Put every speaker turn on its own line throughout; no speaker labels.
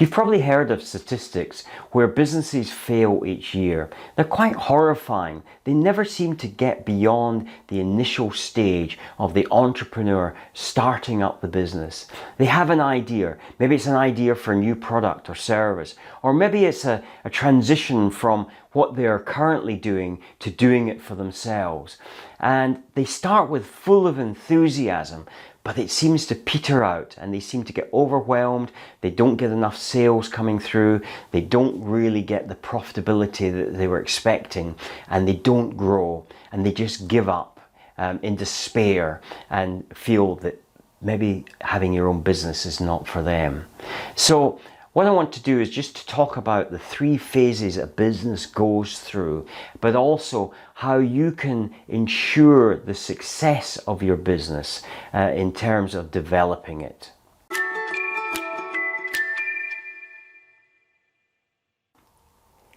You've probably heard of statistics where businesses fail each year. They're quite horrifying. They never seem to get beyond the initial stage of the entrepreneur starting up the business. They have an idea. Maybe it's an idea for a new product or service, or maybe it's a transition from what they're currently doing to doing it for themselves. And they start with full of enthusiasm, but it seems to peter out and they seem to get overwhelmed. They don't get enough sales coming through. They don't really get the profitability that they were expecting, and they don't grow, and they just give up in despair and feel that maybe having your own business is not for them. So what I want to do is just to talk about the 3 phases a business goes through, but also how you can ensure the success of your business in terms of developing it.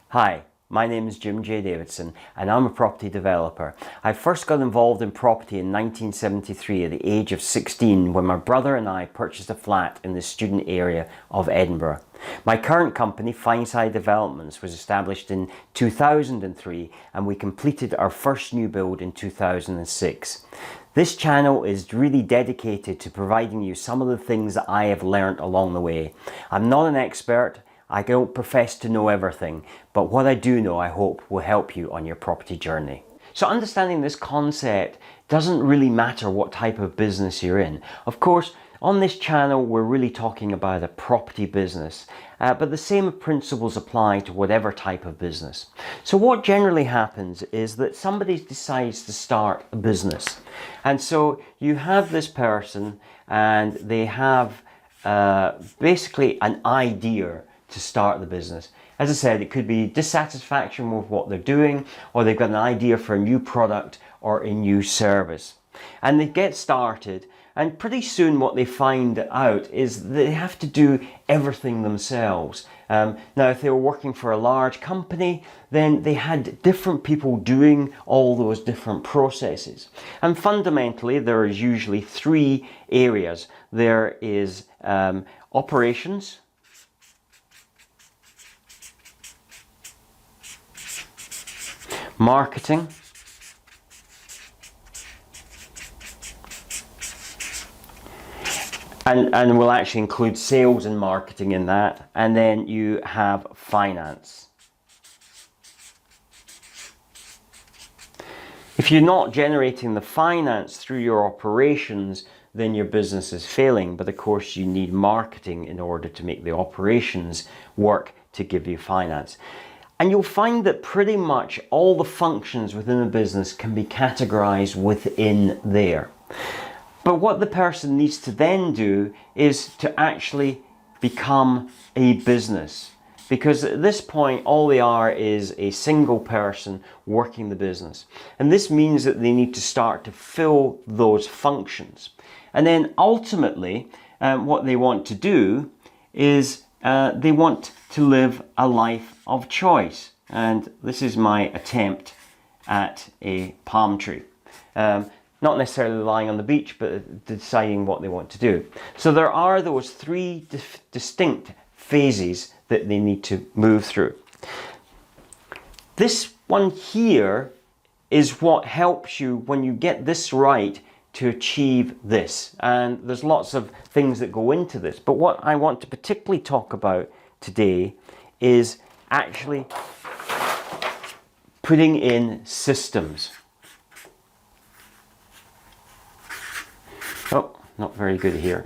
Hi. My name is Jim J. Davidson and I'm a property developer. I first got involved in property in 1973 at the age of 16 when my brother and I purchased a flat in the student area of Edinburgh. My current company, Fineside Developments, was established in 2003 and we completed our first new build in 2006. This channel is really dedicated to providing you some of the things that I have learned along the way. I'm not an expert. I don't profess to know everything, but what I do know, I hope, will help you on your property journey. So understanding this concept doesn't really matter what type of business you're in. Of course, on this channel, we're really talking about a property business, but the same principles apply to whatever type of business. So what generally happens is that somebody decides to start a business. And so you have this person and they have basically an idea to start the business. As I said, it could be dissatisfaction with what they're doing, or they've got an idea for a new product or a new service. And they get started, and pretty soon what they find out is they have to do everything themselves. Now, if they were working for a large company, then they had different people doing all those different processes. And fundamentally, there is usually 3 areas. There is operations, marketing, and we'll actually include sales and marketing in that, and then you have finance. If you're not generating the finance through your operations, then your business is failing, but of course you need marketing in order to make the operations work to give you finance. And you'll find that pretty much all the functions within a business can be categorized within there. But what the person needs to then do is to actually become a business. Because at this point, all they are is a single person working the business. And this means that they need to start to fill those functions. And then ultimately, what they want to do is they want to live a life of choice. And this is my attempt at a palm tree. Not necessarily lying on the beach, but deciding what they want to do. So there are those 3 distinct phases that they need to move through. This one here is what helps you when you get this right to achieve this. And there's lots of things that go into this, but what I want to particularly talk about today is actually putting in systems. Oh, not very good here.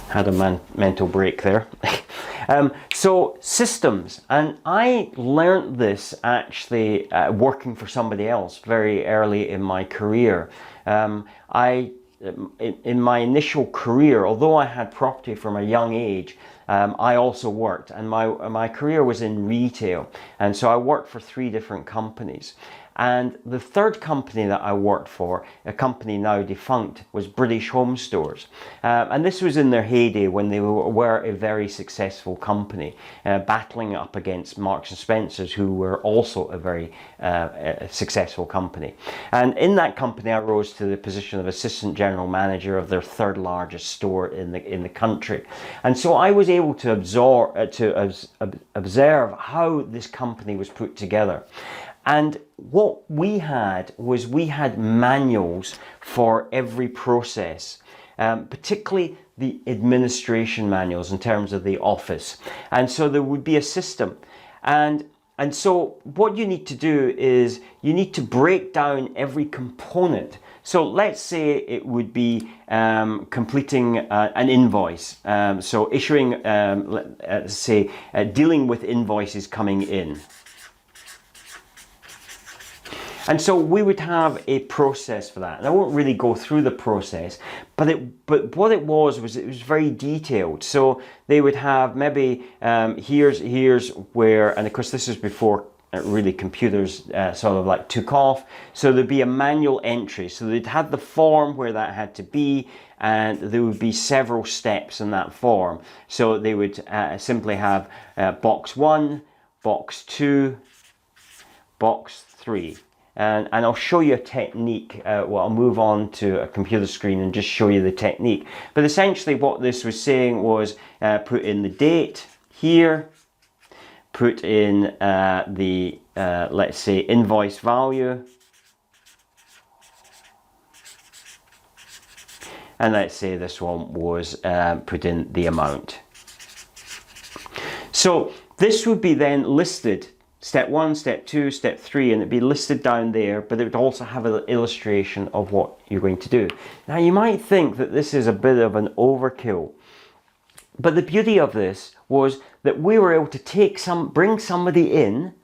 Had a mental break there. So systems, and I learned this actually working for somebody else very early in my career. In my initial career, although I had property from a young age, I also worked, and my career was in retail, and so I worked for 3 different companies. And the third company that I worked for, a company now defunct, was British Home Stores. And this was in their heyday when they were a very successful company, battling up against Marks and Spencer's, who were also a very successful company. And in that company, I rose to the position of assistant general manager of their third largest store in the country. And so I was able to observe how this company was put together. And what we had was we had manuals for every process, particularly the administration manuals in terms of the office. And so there would be a system. And so what you need to do is you need to break down every component. So let's say it would be completing an invoice. So issuing, let's say, dealing with invoices coming in. And so we would have a process for that. And I won't really go through the process, but what it was very detailed. So they would have maybe here's where, and of course this is before really computers sort of like took off. So there'd be a manual entry. So they'd have the form where that had to be, and there would be several steps in that form. So they would simply have box 1, box 2, box 3. And I'll show you a technique. Well, I'll move on to a computer screen and just show you the technique. But essentially what this was saying was put in the date here, put in the, let's say, invoice value. And let's say this one was put in the amount. So this would be then listed. Step 1, Step 2, Step 3, and it'd be listed down there, but it would also have an illustration of what you're going to do. Now you might think that this is a bit of an overkill, but the beauty of this was that we were able to bring somebody in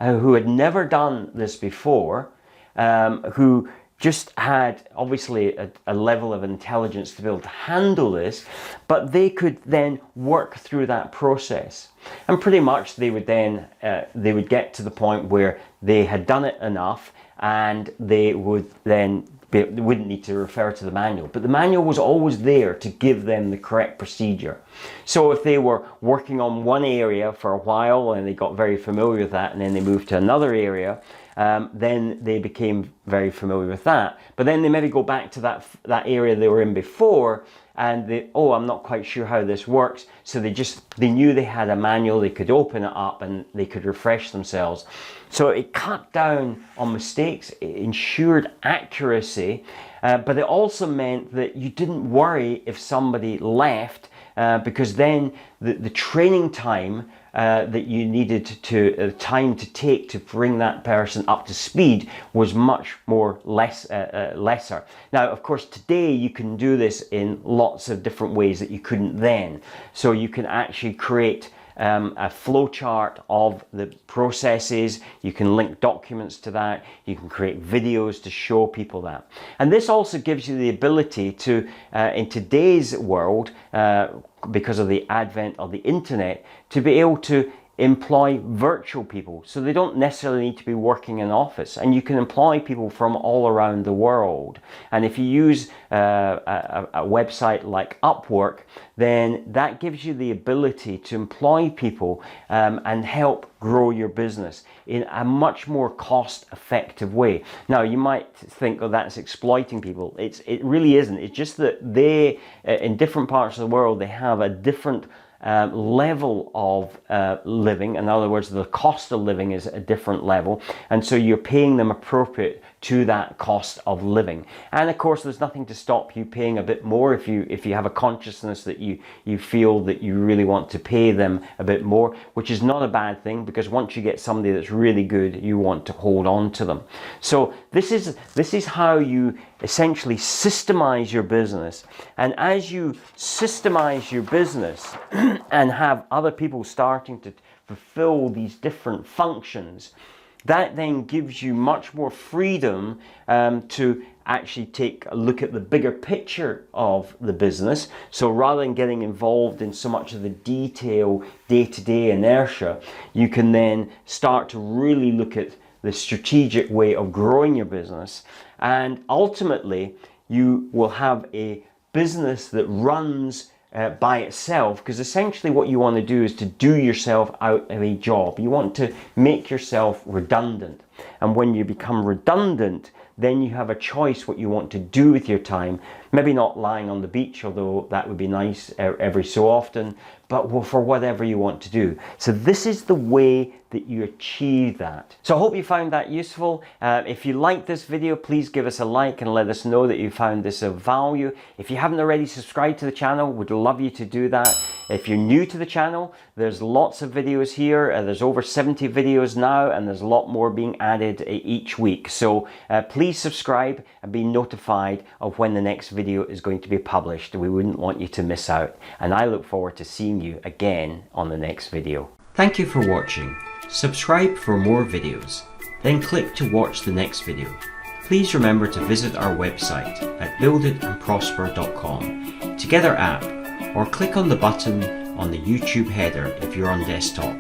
who had never done this before, who just had obviously a level of intelligence to be able to handle this, but they could then work through that process. And pretty much they would then, they would get to the point where they had done it enough, and they would then they wouldn't need to refer to the manual, but the manual was always there to give them the correct procedure. So if they were working on one area for a while and they got very familiar with that, and then they moved to another area, then they became very familiar with that. But then they maybe go back to that area they were in before, and I'm not quite sure how this works. So they knew they had a manual, they could open it up and they could refresh themselves. So it cut down on mistakes, it ensured accuracy, but it also meant that you didn't worry if somebody left, because then the training time that you needed time to take to bring that person up to speed was much more lesser. Now, of course, today you can do this in lots of different ways that you couldn't then. So you can actually create a flow chart of the processes. You can link documents to that. You can create videos to show people that. And this also gives you the ability to, in today's world, because of the advent of the internet, to be able to employ virtual people. So they don't necessarily need to be working in an office, and you can employ people from all around the world. And if you use a website like Upwork, then that gives you the ability to employ people and help grow your business in a much more cost-effective way. Now, you might think, oh, that's exploiting people. It really isn't. It's just that they, in different parts of the world, they have a different level of living. In other words, the cost of living is a different level, and so you're paying them appropriate to that cost of living. And of course, there's nothing to stop you paying a bit more if you have a consciousness that you feel that you really want to pay them a bit more, which is not a bad thing, because once you get somebody that's really good, you want to hold on to them. So this is how you essentially systemize your business. And as you systemize your business and have other people starting to fulfill these different functions, that then gives you much more freedom to actually take a look at the bigger picture of the business. So rather than getting involved in so much of the detail, day-to-day inertia, you can then start to really look at the strategic way of growing your business. And ultimately, you will have a business that runs by itself, because essentially what you want to do is to do yourself out of a job. You want to make yourself redundant. And when you become redundant, then you have a choice what you want to do with your time. Maybe not lying on the beach, although that would be nice every so often, but for whatever you want to do. So this is the way that you achieve that. So I hope you found that useful. If you like this video, please give us a like and let us know that you found this of value. If you haven't already subscribed to the channel, we'd love you to do that. If you're new to the channel, there's lots of videos here. There's over 70 videos now, and there's a lot more being added each week. So please subscribe and be notified of when the next video is going to be published. We wouldn't want you to miss out. And I look forward to seeing you again on the next video. Thank you for watching. Subscribe for more videos, then click to watch the next video. Please remember to visit our website at builditandprosper.com, Together app, or click on the button on the YouTube header if you're on desktop.